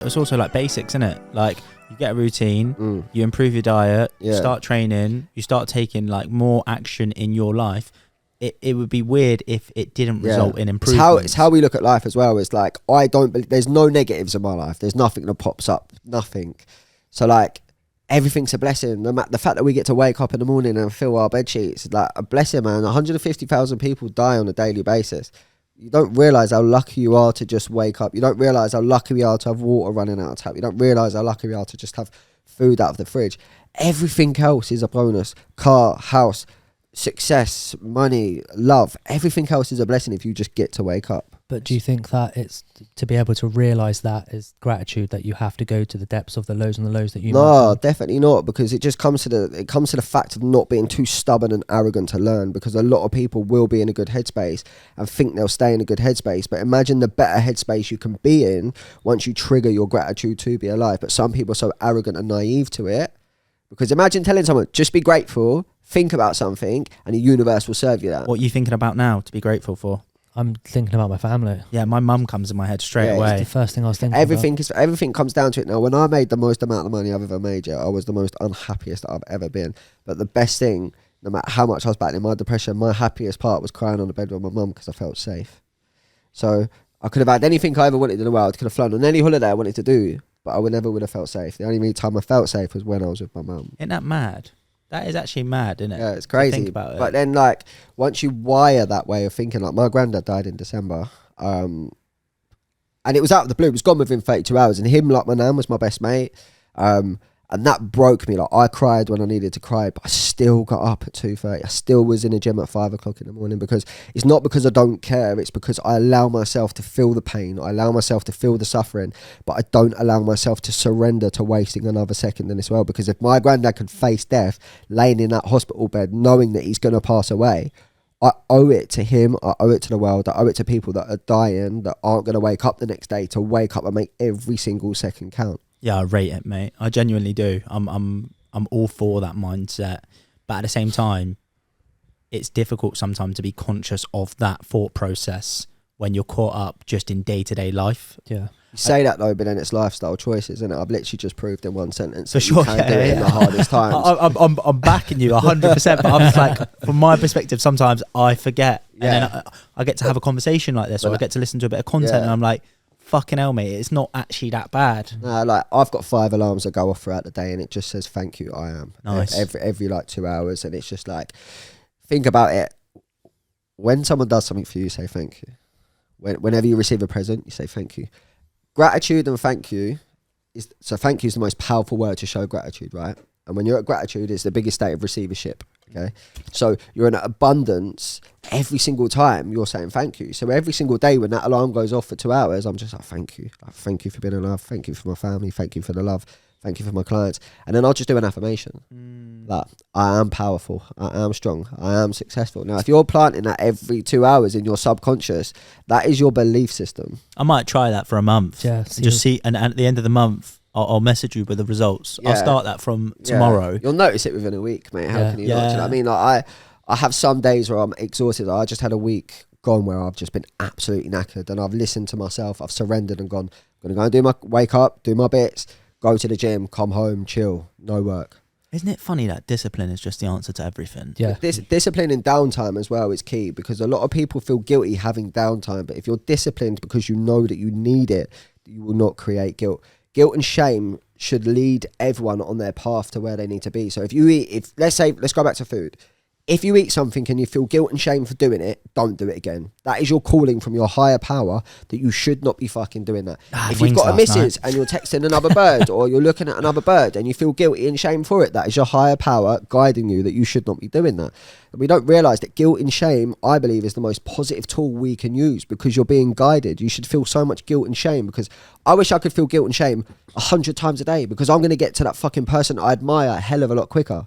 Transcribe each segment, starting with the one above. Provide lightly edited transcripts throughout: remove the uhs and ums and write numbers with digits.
It's also like basics, isn't it? Like you get a routine, you improve your diet, you start training, you start taking like more action in your life. It would be weird if it didn't result in improvement. It's how we look at life as well. It's like, I don't believe, there's no negatives in my life. There's nothing that pops up, nothing. So like, everything's a blessing. The fact that we get to wake up in the morning and fill our bed sheets is like a blessing, man. 150,000 people die on a daily basis. You don't realise how lucky you are to just wake up. You don't realise how lucky we are to have water running out of tap. You don't realise how lucky we are to just have food out of the fridge. Everything else is a bonus. Car, house, success, money, love, everything else is a blessing if you just get to wake up. But do you think that it's to be able to realize that is gratitude, that you have to go to the depths of the lows and the lows that you No, definitely not, because it just comes to the fact of not being too stubborn and arrogant to learn, because a lot of people will be in a good headspace and think they'll stay in a good headspace, but imagine the better headspace you can be in once you trigger your gratitude to be alive. But some people are so arrogant and naive to it, because imagine telling someone, just be grateful, think about something, and the universe will serve you that. What are you thinking about now to be grateful for? I'm thinking about my family. Yeah, my mum comes in my head straight away. It's the first thing I was thinking Everything comes down to it now. When I made the most amount of money I've ever made, I was the most unhappiest I've ever been. But the best thing, no matter how much I was battling my depression, my happiest part was crying on the bed with my mum because I felt safe. So I could have had anything I ever wanted in the world, could have flown on any holiday I wanted to do, but I never would have felt safe. The only time I felt safe was when I was with my mum. Isn't that mad? That is actually mad, isn't it? Yeah, it's crazy. Think about it. But then, like, once you wire that way of thinking, like, my granddad died in December, and it was out of the blue. It was gone within 32 hours. And him, like my nan, was my best mate. And that broke me. Like, I cried when I needed to cry, but I still got up at 2:30. I still was in the gym at 5 o'clock in the morning, because it's not because I don't care. It's because I allow myself to feel the pain. I allow myself to feel the suffering, but I don't allow myself to surrender to wasting another second in this world. Because if my granddad could face death, laying in that hospital bed, knowing that he's going to pass away, I owe it to him, I owe it to the world, I owe it to people that are dying, that aren't going to wake up the next day, to wake up and make every single second count. Yeah, I rate it, mate. I genuinely do. I'm all for that mindset, but at the same time, it's difficult sometimes to be conscious of that thought process when you're caught up just in day-to-day life. Yeah. You say that though, but then it's lifestyle choices, isn't it? I've literally just proved in one sentence For sure, you can do it in the hardest times. I'm backing you 100%, but I'm just like, from my perspective, sometimes I forget, and then I get to have a conversation like this, or I get to listen to a bit of content, and I'm like, fucking hell, mate, it's not actually that bad. Like, I've got 5 alarms that go off throughout the day, and it just says thank you, I am. Nice. Every like 2 hours, and it's just like, think about it. When someone does something for you, say thank you. Whenever you receive a present, you say thank you. Gratitude and thank you thank you is the most powerful word to show gratitude, right? And when you're at gratitude, it's the biggest state of receivership. Okay, so you're in abundance every single time you're saying thank you. So every single day when that alarm goes off for 2 hours, I'm just like, thank you. Like, thank you for being alive. Thank you for my family. Thank you for the love. Thank you for my clients. And then I'll just do an affirmation. Like, I am powerful. I am strong. I am successful. Now, if you're planting that every 2 hours in your subconscious, that is your belief system. I might try that for a month. Yeah. Just see, and at the end of the month, I'll message you with the results. I'll start that from tomorrow. You'll notice it within a week, mate. How can you not? Do you know what I mean? Like, I have some days where I'm exhausted. I just had a week gone where I've just been absolutely knackered, and I've listened to myself. I've surrendered and gone, I'm going to go and wake up, do my bits, go to the gym, come home, chill, no work. Isn't it funny that discipline is just the answer to everything? Yeah. Discipline in downtime as well is key, because a lot of people feel guilty having downtime, but if you're disciplined because you know that you need it, you will not create guilt. Guilt and shame should lead everyone on their path to where they need to be. So if you eat, let's go back to food. If you eat something and you feel guilt and shame for doing it, don't do it again. That is your calling from your higher power that you should not be fucking doing that. If you've got a missus and you're texting another bird, or you're looking at another bird and you feel guilty and shame for it, that is your higher power guiding you that you should not be doing that. And we don't realise that guilt and shame, I believe, is the most positive tool we can use, because you're being guided. You should feel so much guilt and shame, because I wish I could feel guilt and shame 100 times a day, because I'm going to get to that fucking person I admire a hell of a lot quicker.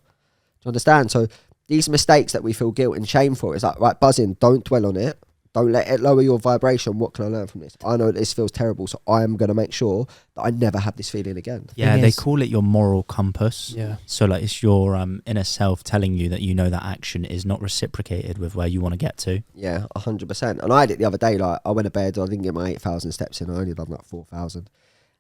Do you understand? So these mistakes that we feel guilt and shame for, is like, right, buzzing, don't dwell on it. Don't let it lower your vibration. What can I learn from this? I know this feels terrible, so I am going to make sure that I never have this feeling again. Yeah, they call it your moral compass. Yeah. So like, it's your inner self telling you that you know that action is not reciprocated with where you want to get to. Yeah, 100%. And I had it the other day. Like, I went to bed, I didn't get my 8,000 steps in. I only done like 4,000.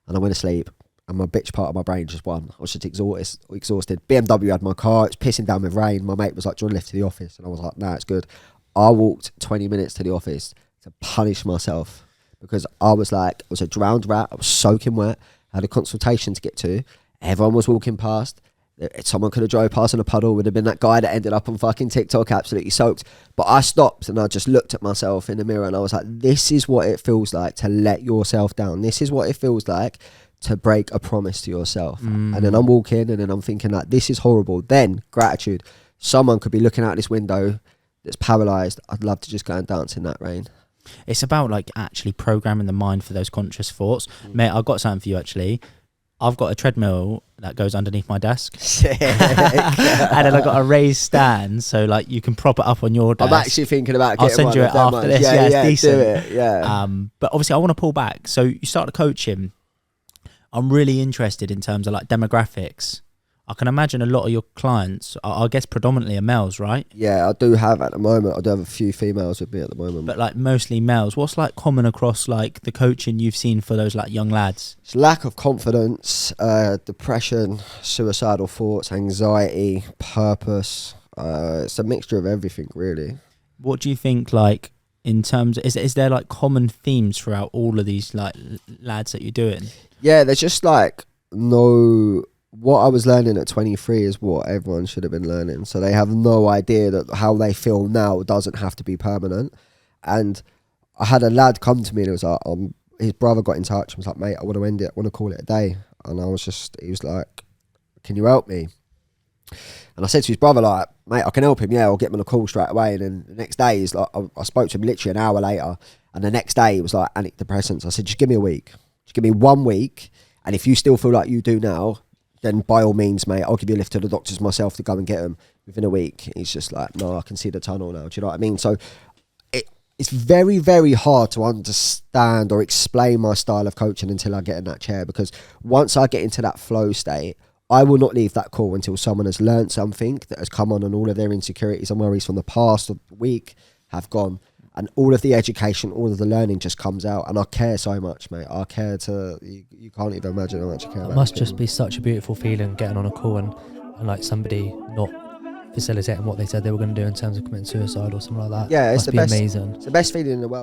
and I went to sleep. And my bitch part of my brain just won. I was just exhausted. BMW had my car. It was pissing down with rain. My mate was like, do you want to lift to the office? And I was like, nah, it's good. I walked 20 minutes to the office to punish myself because I was a drowned rat. I was soaking wet. I had a consultation to get to. Everyone was walking past. Someone could have drove past in a puddle. Would have been that guy that ended up on fucking TikTok absolutely soaked. But I stopped and I just looked at myself in the mirror and I was like, this is what it feels like to let yourself down. This is what it feels like to break a promise to yourself. And then I'm walking and then I'm thinking like, this is horrible. Then gratitude. Someone could be looking out this window that's paralyzed. I'd love to just go and dance in that rain. It's about like actually programming the mind for those conscious thoughts. Mate, I've got something for you actually. I've got a treadmill that goes underneath my desk. And then I've got a raised stand, so like you can prop it up on your desk. I'm actually thinking about getting I'll send one you of it them after ones. this. Yeah, it's decent. do it. Yeah. But obviously I want to pull back. So you started coaching. I'm really interested in terms of like demographics. I can imagine a lot of your clients, I guess predominantly are males, right? Yeah, I do have at the moment. I do have a few females with me at the moment. But like mostly males. What's like common across like the coaching you've seen for those like young lads? It's lack of confidence, depression, suicidal thoughts, anxiety, purpose. It's a mixture of everything, really. What do you think like in terms of, is there like common themes throughout all of these like lads that you're doing? Yeah, there's just like what I was learning at 23 is what everyone should have been learning. So they have no idea that how they feel now doesn't have to be permanent. And I had a lad come to me and it was like, his brother got in touch and was like, mate, I want to end it. I want to call it a day. And he was like, can you help me? And I said to his brother, like, mate, I can help him. Yeah, I'll get him on a call straight away. And then the next day, he's like, I spoke to him literally an hour later. And the next day, he was like, antidepressants. I said, just give me a week. Just give me 1 week. And if you still feel like you do now, then by all means, mate, I'll give you a lift to the doctors myself to go and get him. Within a week, he's just like, no, I can see the tunnel now. Do you know what I mean? So it's very, very hard to understand or explain my style of coaching until I get in that chair, because once I get into that flow state, I will not leave that call until someone has learned something that has come on and all of their insecurities and worries from the past week have gone. And all of the education, all of the learning just comes out. And I care so much, mate. I care you can't even imagine how much I care about It must people. just be such a beautiful feeling getting on a call and like somebody not facilitating what they said they were going to do in terms of committing suicide or something like that. Yeah, it's must the be best. amazing. It's the best feeling in the world.